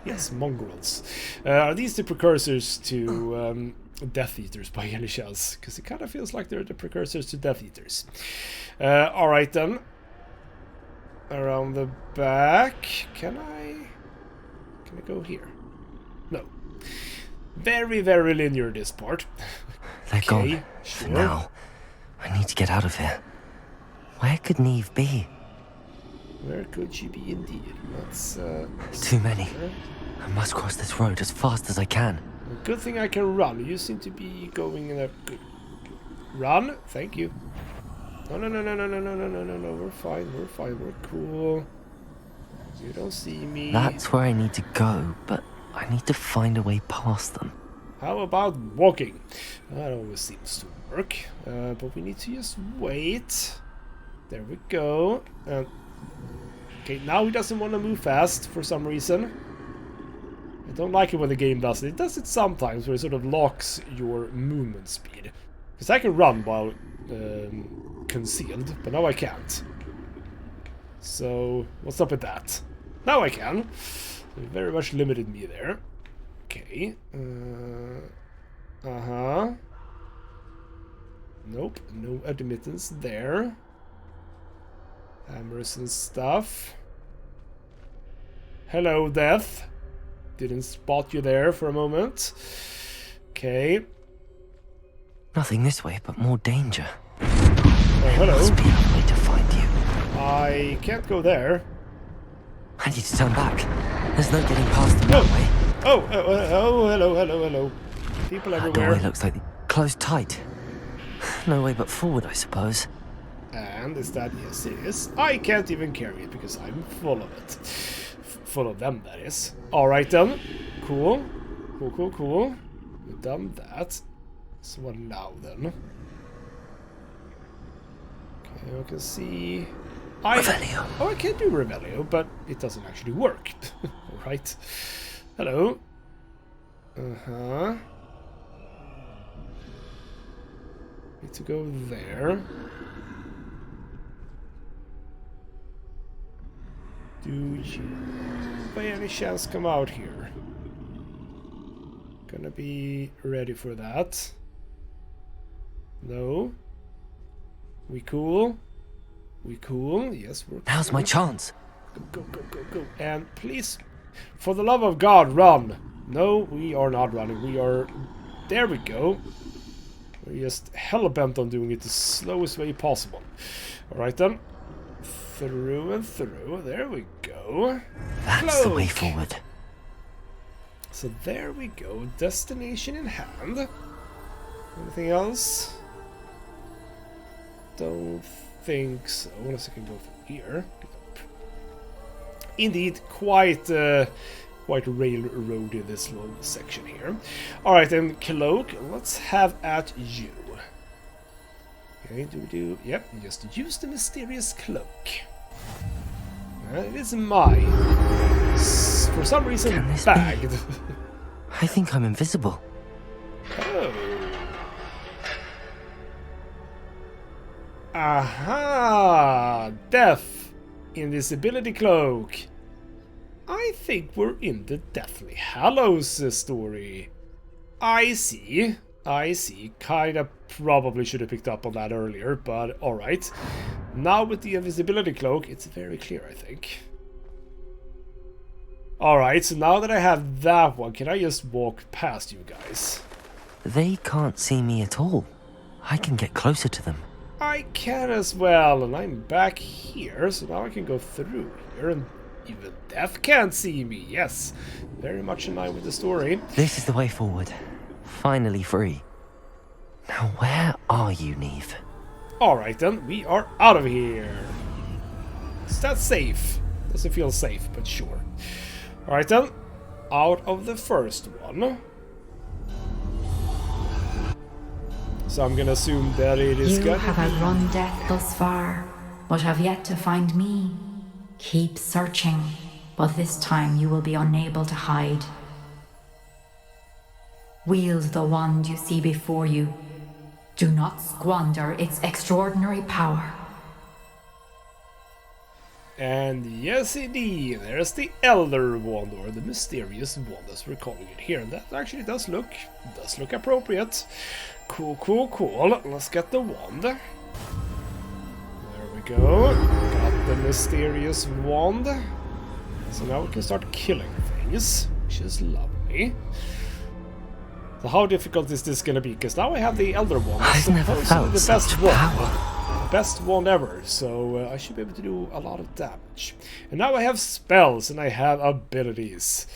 Yes, mongrels. Are these the precursors to Death Eaters by any chance? Because it kind of feels like they're the precursors to Death Eaters. Alright then. Around the back. Can I go here? No. Very, very linear this part. They're gone. Sure. For now. I need to get out of here. Where could Neve be? Where could she be indeed? Let's too many. I must cross this road as fast as I can. Good thing I can run. You seem to be going in a good run. Thank you. No. We're fine. We're cool. You don't see me. That's where I need to go, but I need to find a way past them. How about walking? That always seems to work. But we need to just wait. There we go. Okay, now he doesn't want to move fast for some reason. I don't like it when the game does it. It does it sometimes where it sort of locks your movement speed. Because I can run while concealed, but now I can't. So, what's up with that? Now I can. It very much limited me there. Okay. Nope, no admittance there. Hammers and stuff. Hello, Death. Didn't spot you there for a moment. Okay. Nothing this way, but more danger. Hello. Must be a way to find you. I can't go there. I need to turn back. There's no getting past them that way. Oh, hello. People That everywhere. doorway looks like closed tight. No way but forward, I suppose. And is that? Yes, it is. I can't even carry it because I'm full of it. Full of them, that is. Alright then. Cool. We've done that. So what now then? Okay, I can see... Revelio. Oh, I can do Revelio, but it doesn't actually work. Alright. Hello. Need to go there. Do you by any chance come out here? Gonna be ready for that. No. We cool? We cool? Yes, we're cool. Now's my chance. Go. And please, for the love of God, run. No, we are not running. We are... There we go. We're just hell-bent on doing it the slowest way possible. Alright then. Through and through. There we go. That's the way forward. So there we go. Destination in hand. Anything else? Don't think so. Unless I can go through here. Indeed, quite railroady this little section here. Alright then, cloak. Let's have at you. Okay, yep, just use the mysterious cloak. It is mine. For some reason, bagged. I think I'm invisible. Oh. Aha! Death. Invisibility cloak. I think we're in the Deathly Hallows story. I see. Kinda probably should have picked up on that earlier, but alright. Now with the invisibility cloak, it's very clear, I think. Alright, so now that I have that one, can I just walk past you guys? They can't see me at all. I can get closer to them. I can as well, and I'm back here, so now I can go through here, and even Death can't see me. Yes, very much in line with the story. This is the way forward. Finally free. Now where are you, Neve? Alright then, we are out of here. Is that safe? Doesn't feel safe, but sure. Alright then, out of the first one. So I'm gonna assume that it is You have outrun death thus far, but have yet to find me. Keep searching, but this time you will be unable to hide. Wield the wand you see before you. Do not squander its extraordinary power. And yes indeed, there's the Elder Wand, or the Mysterious Wand as we're calling it here. And that actually does look appropriate. Cool. Let's get the wand. There we go. Got the Mysterious Wand. So now we can start killing things, which is lovely. So how difficult is this gonna be? Because now I have the Elder Wand. I've never felt the such best wand. power. Best wand ever, so I should be able to do a lot of damage. And now I have spells and I have abilities.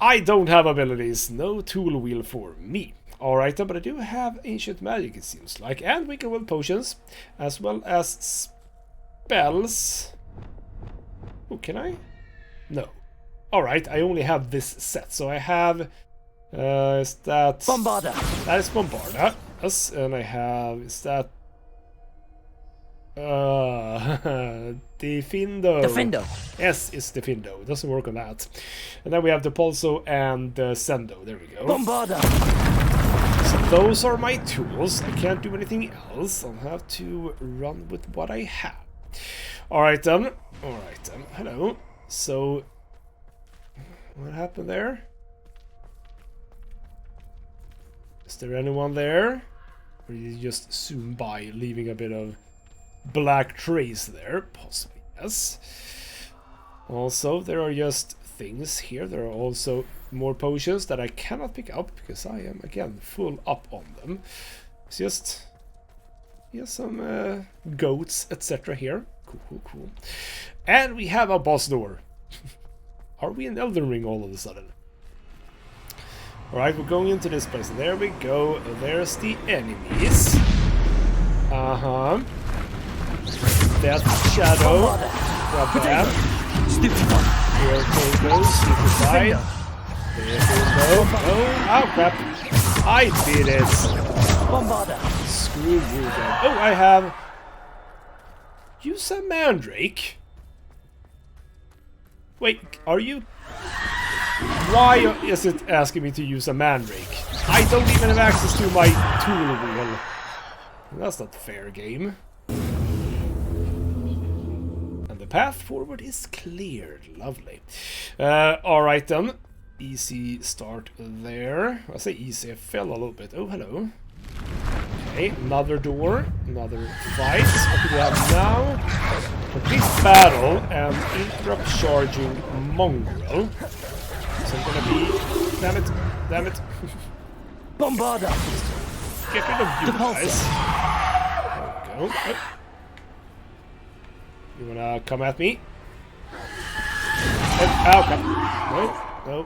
I don't have abilities, no tool wheel for me. Alright then, but I do have ancient magic, it seems like, and weaken will potions, as well as spells. Oh, can I? No. Alright, I only have this set, so I have... is that... Bombarda! That is Bombarda, yes, and I have... Is that... Defindo. Defindo. Yes, it's Defindo. It doesn't work on that. And then we have the Pulso and the Sendo. There we go. Bombarda. So those are my tools. I can't do anything else. I'll have to run with what I have. Alright then. Alright then. Hello. So, what happened there? Is there anyone there? Or did you just zoom by, leaving a bit of black trace there? Possibly, yes. Also, there are just things here. There are also more potions that I cannot pick up because I am, again, full up on them. It's just some goats, etc. here. Cool. And we have a boss door. Are we in Elden Ring all of a sudden? Alright, we're going into this place. There we go. There's the enemies. That shadow. Grab that. Here they go. Stupid side. There they go. Oh crap. I did it. Screw you then. Oh, I have... Use a mandrake. Wait, are you... Why is it asking me to use a mandrake? I don't even have access to my tool wheel. That's not fair, game. And the path forward is cleared. Lovely. Alright then. Easy start there. I say easy, I fell a little bit. Oh, hello. Okay, another door. Another fight. What do we have now? Complete battle and interrupt charging mongrel. So I'm gonna be... Damn it. Bombarda. Get rid of you guys. There we go. Oh. You wanna come at me? Oh, come. No.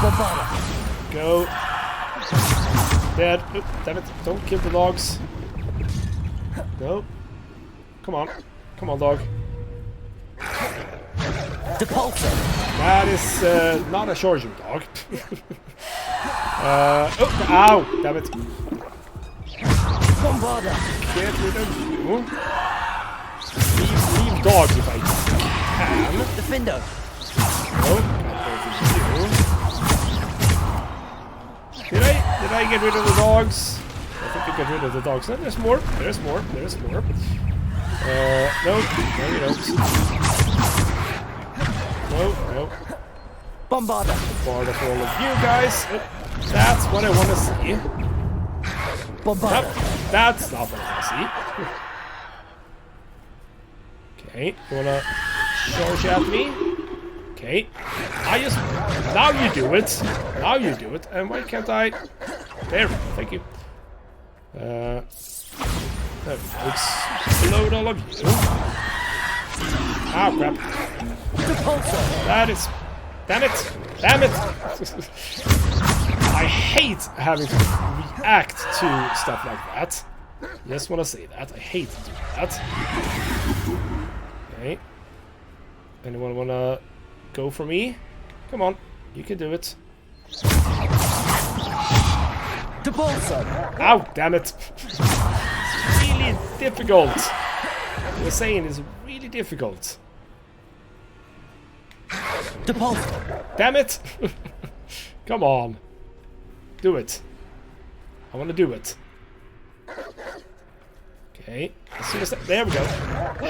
Bombarda. Go. Dead. Oh, damn it. Don't kill the dogs. No. Come on, dog. Depulso. That is not a charging dog. Oh, ow! Damn it. Bombarda. Get rid of you. Leave dogs if I can. Defindo. Oh, Did I get rid of the dogs? I think I got rid of the dogs. No, there's more. No, you don't. No. Bombarda. Bombarda for all of you guys. That's what I want to see. Bombarda. Nope, that's not what I want to see. Okay, you wanna charge at me? Okay. Now you do it. And why can't I? There, thank you. That looks load all of you. Ah, crap. That is... Damn it! I hate having to react to stuff like that. Just want to say that. I hate doing that. Okay. Anyone want to go for me? Come on. You can do it. Ow, damn it. It's really difficult. What I was saying is really difficult. Damn it. Come on. Do it. I want to do it. Okay. As soon as there we go.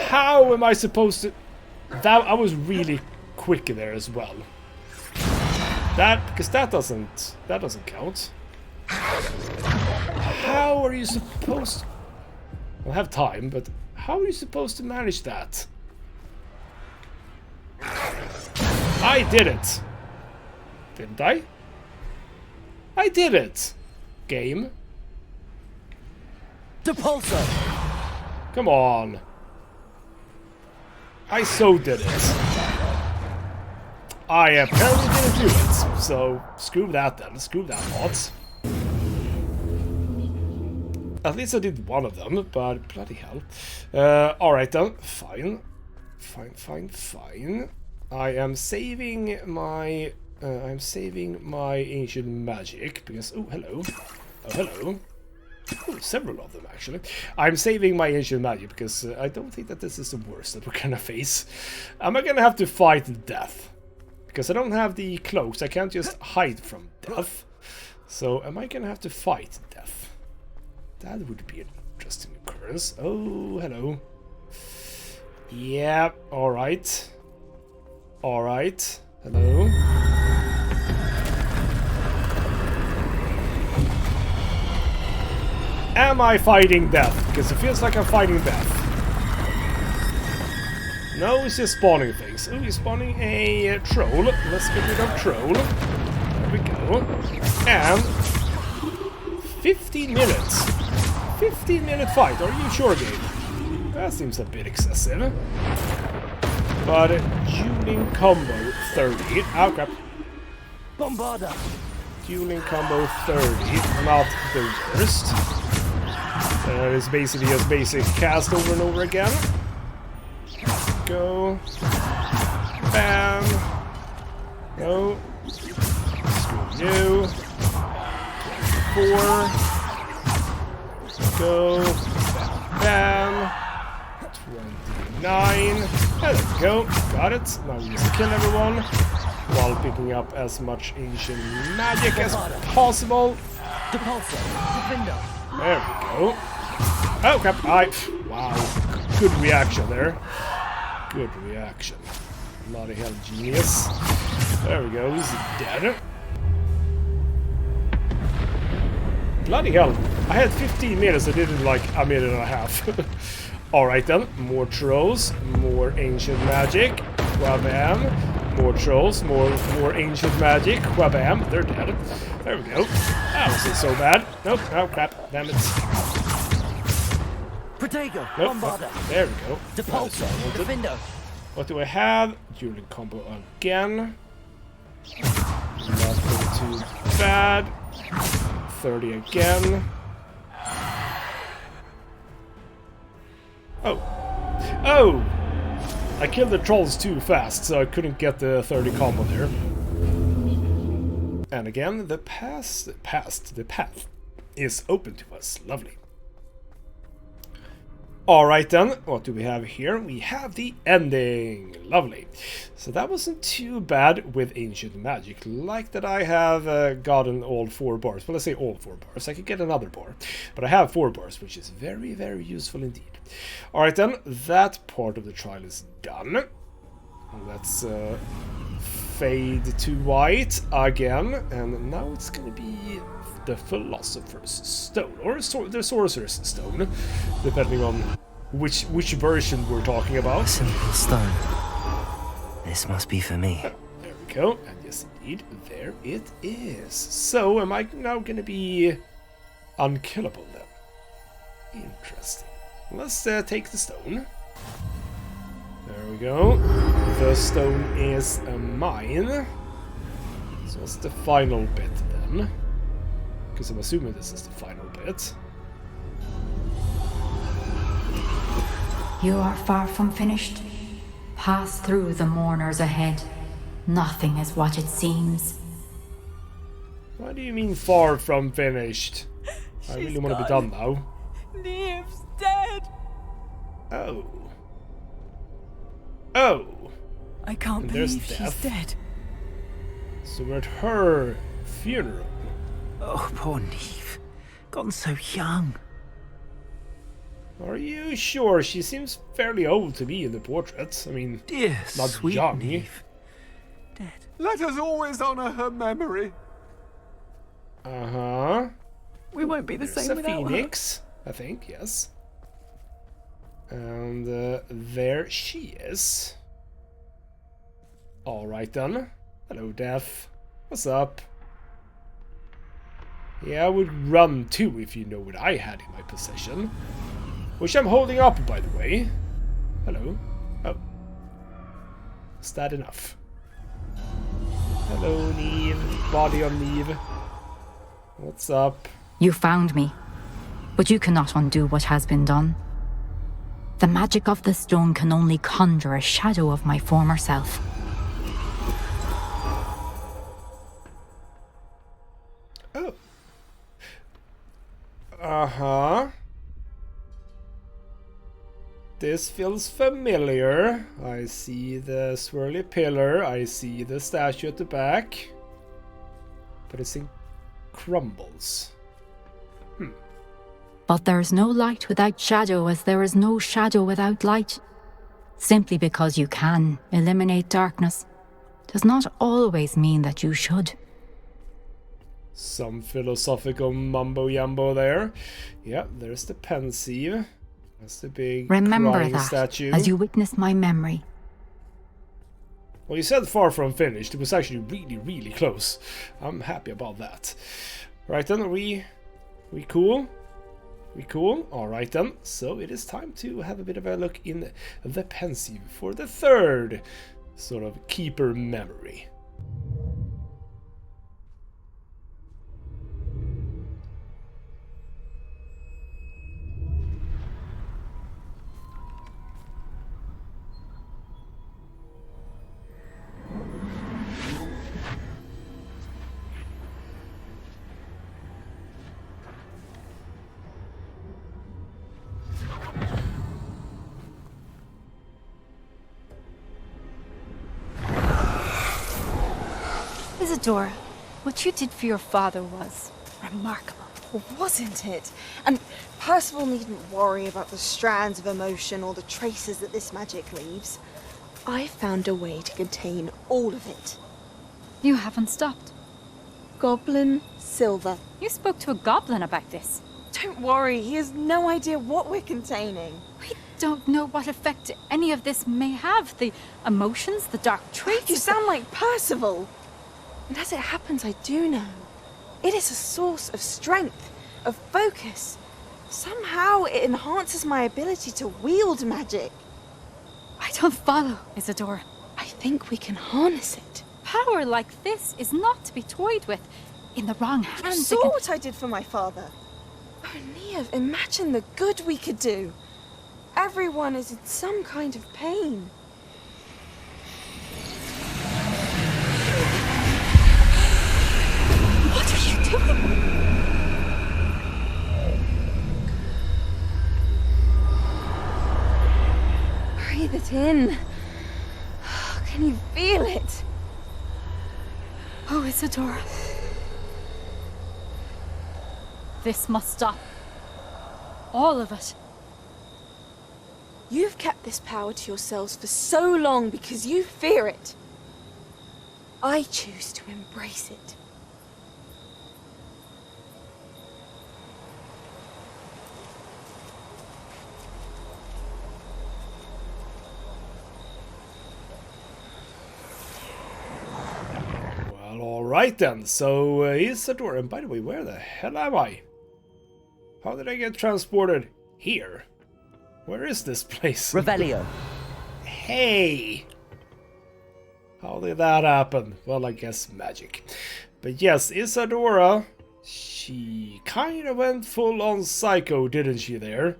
How am I supposed to... That I was really quick there as well. Because that doesn't count. How are you supposed to... I'll have time, but how are you supposed to manage that? I did it. Didn't I? I did it. Game. Depulso. Come on. I so did it. I apparently didn't do it. So, screw that then. Screw that lot. At least I did one of them, but bloody hell. Alright then. Fine. I am saving my... ancient magic, because... Oh, hello. Oh, several of them, actually. I'm saving my ancient magic because I don't think that this is the worst that we're gonna face. Am I gonna have to fight death? Because I don't have the cloaks, I can't just hide from death. So, am I gonna have to fight death? That would be an interesting occurrence. Oh, hello. Yeah, alright. Alright. Hello. Am I fighting death? Because it feels like I'm fighting death. No, it's just spawning things. Oh, he's spawning a troll. Let's get rid of troll. There we go. And 15 minutes. 15-minute fight. Are you sure, game? That seems a bit excessive. But dueling combo 30. Oh crap. Bombarda. Dueling combo 30. Not the worst. It's basically just basic cast over and over again. Go. Bam. Go. Screw you. 4. Go. Bam. 29. There we go. Got it. Now we just kill everyone while picking up as much ancient magic as possible. There we go. Oh crap. Wow. Good reaction there. Good reaction. Bloody hell, genius. There we go. He's dead. Bloody hell. I had 15 minutes. I did it like a minute and a half. Alright then. More trolls. More ancient magic. Wabam. More trolls. More ancient magic. Wabam. They're dead. There we go. That wasn't so bad. Nope. Oh crap. Damn it. Protego. Nope. There we go. Depulso. Defendo. What do I have? Dueling combo again. Nothing too bad. 30 again. Oh. Oh! I killed the trolls too fast, so I couldn't get the 30 combo there. And again, the path is open to us. Lovely. Alright then, what do we have here? We have the ending. Lovely. So that wasn't too bad with ancient magic. Like that I have gotten all 4 bars. Well, let's say all 4 bars. I could get another bar. But I have 4 bars, which is very, very useful indeed. Alright then, that part of the trial is done. Let's fade to white again. And now it's going to be the Philosopher's Stone, or the Sorcerer's Stone, depending on which version we're talking about. Simple stone. This must be for me. There we go, and yes indeed, there it is. So, am I now going to be unkillable then? Interesting. Let's take the stone. There we go. The stone is mine. So what's the final bit then? Because I'm assuming this is the final bit. You are far from finished. Pass through the mourners ahead. Nothing is what it seems. What do you mean far from finished? I really want to be done now. Neve's dead. Oh. Oh. I can't believe she's dead. So we're at her funeral. Oh, poor Neve. Gone so young. Are you sure? She seems fairly old to me in the portraits. I mean, dear, not sweet young. Neve. Dead. Let us always honor her memory. Uh-huh. We won't be the There's same a without phoenix, I think, yes. And there she is. Alright then. Hello, Death. What's up? Yeah, I would run too if you know what I had in my possession. Which I'm holding up, by the way. Hello. Oh. Is that enough? Hello, Neve. Body on Neve. What's up? You found me, but you cannot undo what has been done. The magic of the stone can only conjure a shadow of my former self. Oh. Uh-huh. This feels familiar. I see the swirly pillar. I see the statue at the back. But it's in crumbles. But there is no light without shadow, as there is no shadow without light. Simply because you can eliminate darkness does not always mean that you should. Some philosophical mumbo-jumbo there. Yeah, there's the pensieve. That's the big Remember crying that statue. as you witness my memory. Well, you said far from finished. It was actually really, really close. I'm happy about that. Right then, are we cool? We cool? Alright then. So it is time to have a bit of a look in the pensieve for the third sort of keeper memory. Isadora, what you did for your father was remarkable. Wasn't it? And Percival needn't worry about the strands of emotion or the traces that this magic leaves. I found a way to contain all of it. You haven't stopped. Goblin Silver. You spoke to a goblin about this. Don't worry, he has no idea what we're containing. We don't know what effect any of this may have. The emotions, the dark traits. You sound like Percival. And as it happens, I do know. It is a source of strength, of focus. Somehow it enhances my ability to wield magic. I don't follow, Isadora. I think we can harness it. Power like this is not to be toyed with. In the wrong hands. You saw what I did for my father. Oh, Neve, imagine the good we could do. Everyone is in some kind of pain. What are you doing? Breathe it in. Can you feel it? Oh, Isadora. This must stop. All of it. You've kept this power to yourselves for so long because you fear it. I choose to embrace it. Well, alright then. So, Isadora, and by the way, where the hell am I? How did I get transported here? Where is this place? Revelio. Hey! How did that happen? Well, I guess magic. But yes, Isadora, she kind of went full on psycho, didn't she there?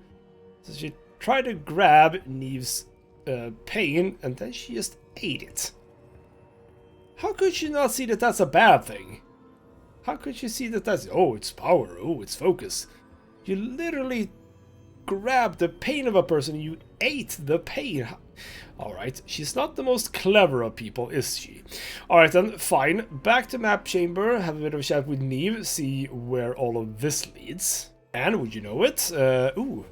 So she tried to grab Neve's pain, and then she just ate it. How could she not see that that's a bad thing? How could she see that that's... Oh, it's power. Oh, it's focus. You literally grabbed the pain of a person, you ate the pain. Alright, she's not the most clever of people, is she? Alright then, fine. Back to map chamber, have a bit of a chat with Neve, see where all of this leads. And would you know it? Ooh.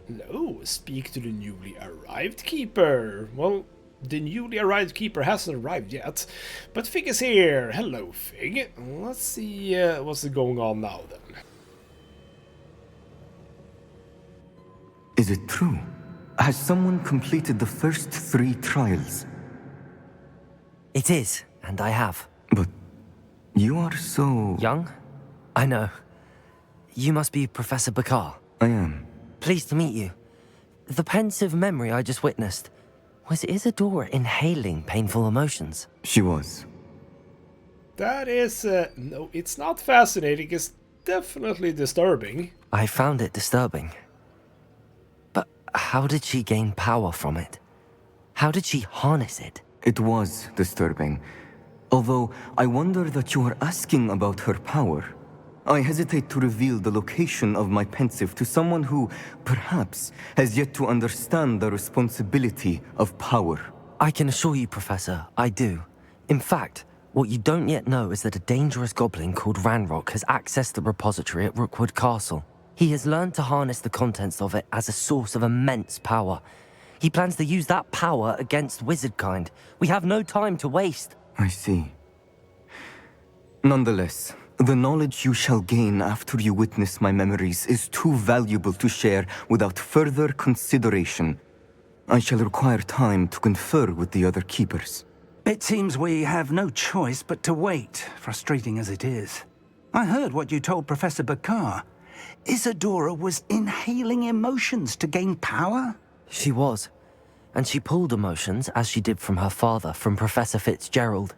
No, speak to the newly arrived keeper. Well, the newly arrived keeper hasn't arrived yet. But Fig is here. Hello, Fig. Let's see what's going on now then. Is it true? Has someone completed the first 3 trials? It is, and I have. But you are so... Young? I know. You must be Professor Bakar. I am. Pleased to meet you. The pensive memory I just witnessed, was Isadora inhaling painful emotions? She was. That is... no, it's not fascinating, it's definitely disturbing. I found it disturbing. How did she gain power from it? How did she harness it? It was disturbing. Although, I wonder that you are asking about her power. I hesitate to reveal the location of my pensive to someone who, perhaps, has yet to understand the responsibility of power. I can assure you, Professor, I do. In fact, what you don't yet know is that a dangerous goblin called Ranrock has accessed the repository at Rookwood Castle. He has learned to harness the contents of it as a source of immense power. He plans to use that power against wizardkind. We have no time to waste. I see. Nonetheless, the knowledge you shall gain after you witness my memories is too valuable to share without further consideration. I shall require time to confer with the other keepers. It seems we have no choice but to wait, frustrating as it is. I heard what you told Professor Bakar. Isadora was inhaling emotions to gain power? She was. And she pulled emotions, as she did from her father, from Professor Fitzgerald,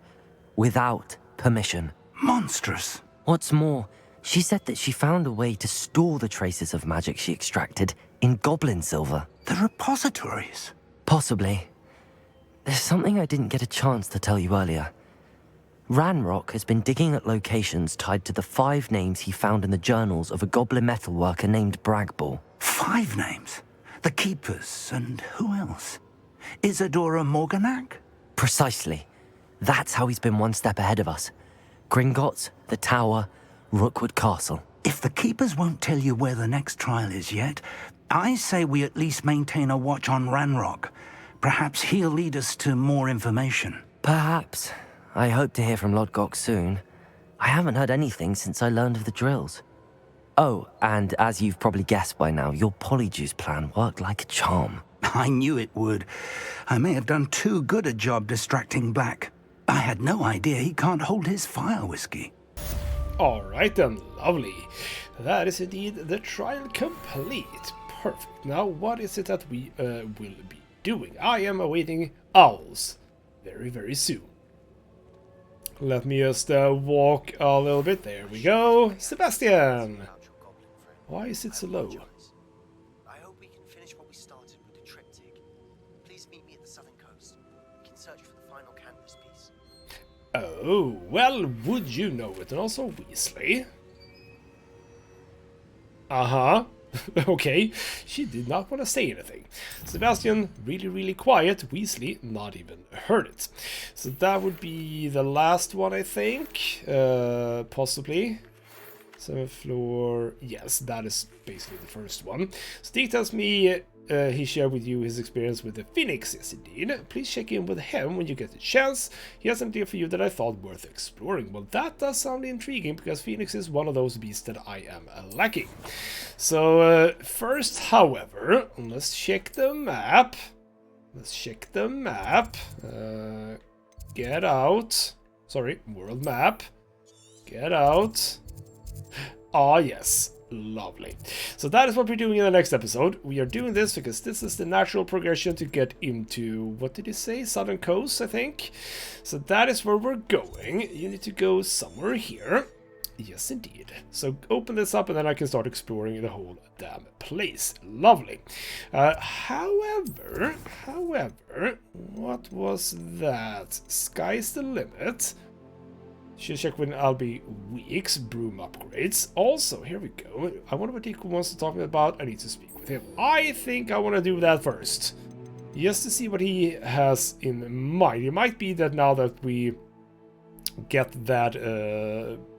without permission. Monstrous. What's more, she said that she found a way to store the traces of magic she extracted in goblin silver. The repositories? Possibly. There's something I didn't get a chance to tell you earlier. Ranrock has been digging at locations tied to the 5 names he found in the journals of a goblin metalworker named Bragball. 5 names? The Keepers, and who else? Isadora Morganac? Precisely. That's how he's been one step ahead of us. Gringotts, the Tower, Rookwood Castle. If the Keepers won't tell you where the next trial is yet, I say we at least maintain a watch on Ranrock. Perhaps he'll lead us to more information. Perhaps. I hope to hear from Lodgok soon. I haven't heard anything since I learned of the drills. Oh, and as you've probably guessed by now, your Polyjuice plan worked like a charm. I knew it would. I may have done too good a job distracting Black. I had no idea he can't hold his fire whiskey. Alright then, lovely. That is indeed the trial complete. Perfect. Now, what is it that we will be doing? I am awaiting owls very, very soon. Let me just walk a little bit. There we go. Sebastian! Why is it so low? I hope we can finish what we started with the triptych. Please meet me at the southern coast. We can search for the final canvas piece. Oh, well, would you know it? And also Weasley. Uh-huh. Okay, she did not want to say anything. Sebastian, really, really quiet. Weasley, not even heard it. So that would be the last one, I think. Possibly. 7th floor. Yes, that is basically the first one. Steve tells me he shared with you his experience with the Phoenix. Yes, indeed. Please check in with him when you get the chance. He has something for you that I thought worth exploring. Well, that does sound intriguing, because Phoenix is one of those beasts that I am lacking. So, first, however, let's check the map. Get out. Sorry, world map. Get out. Ah, yes. Lovely. So that is what we're doing in the next episode. We are doing this because this is the natural progression to get into, what did he say? Southern Coast, I think. So that is where we're going. You need to go somewhere here. Yes, indeed. So open this up and then I can start exploring the whole damn place. Lovely. However, what was that? Sky's the limit. Should check when I'll be weeks. Broom upgrades. Also, here we go. I wonder what Deku wants to talk about. I need to speak with him. I think I want to do that first. Just to see what he has in mind. It might be that now that we get that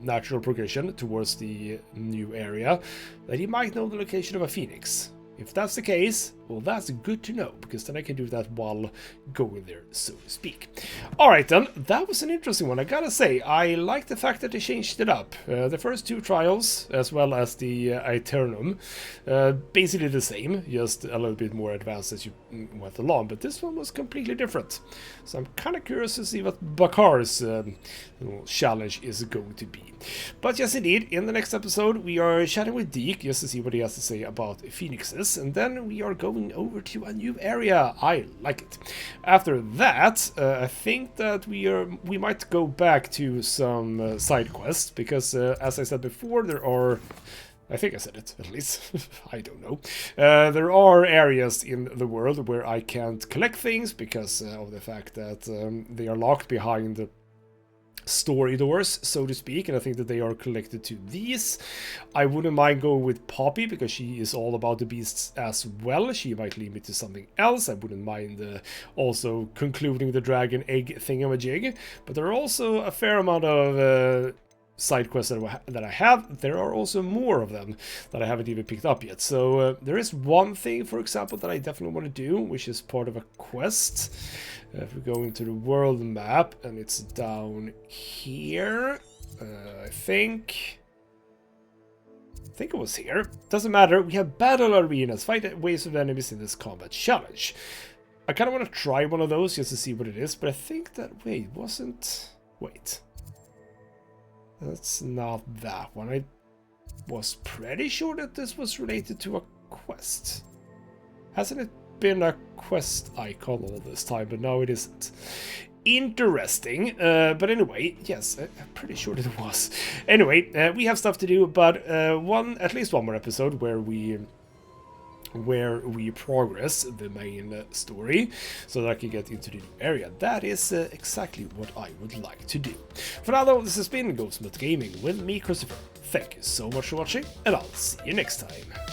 natural progression towards the new area, that he might know the location of a phoenix. If that's the case, well, that's good to know, because then I can do that while going there, so to speak. Alright then, that was an interesting one. I gotta say, I like the fact that they changed it up. The first 2 trials, as well as the Aeternum, basically the same, just a little bit more advanced as you went along, but this one was completely different. So I'm kind of curious to see what Bakar's challenge is going to be. But yes, indeed, in the next episode, we are chatting with Deke, just to see what he has to say about phoenixes, and then we are going over to a new area. I like it. After that, I think that we might go back to some side quests, because as I said before, there are, I think I said it, at least, I don't know. There are areas in the world where I can't collect things because of the fact that they are locked behind story doors, so to speak, and I think that they are connected to these. I wouldn't mind going with Poppy, because she is all about the beasts as well. She might lead me to something else. I wouldn't mind also concluding the dragon egg thingamajig, but there are also a fair amount of side quests that I have. There are also more of them that I haven't even picked up yet. So there is one thing, for example, that I definitely want to do, which is part of a quest. If we go into the world map, and it's down here, I think it was here. Doesn't matter. We have battle arenas, fight waves of enemies in this combat challenge. I kind of want to try one of those just to see what it is, but I think that wait, that's not that one. I was pretty sure that this was related to a quest. Hasn't it been a quest icon all this time? But no, it isn't. Interesting. But anyway, yes, I'm pretty sure that it was. Anyway, we have stuff to do, but at least one more episode where we progress the main story, so that I can get into the new area. That is exactly what I would like to do. For now though, this has been ghostmutgaming with me, Christopher. Thank you so much for watching, and I'll see you next time.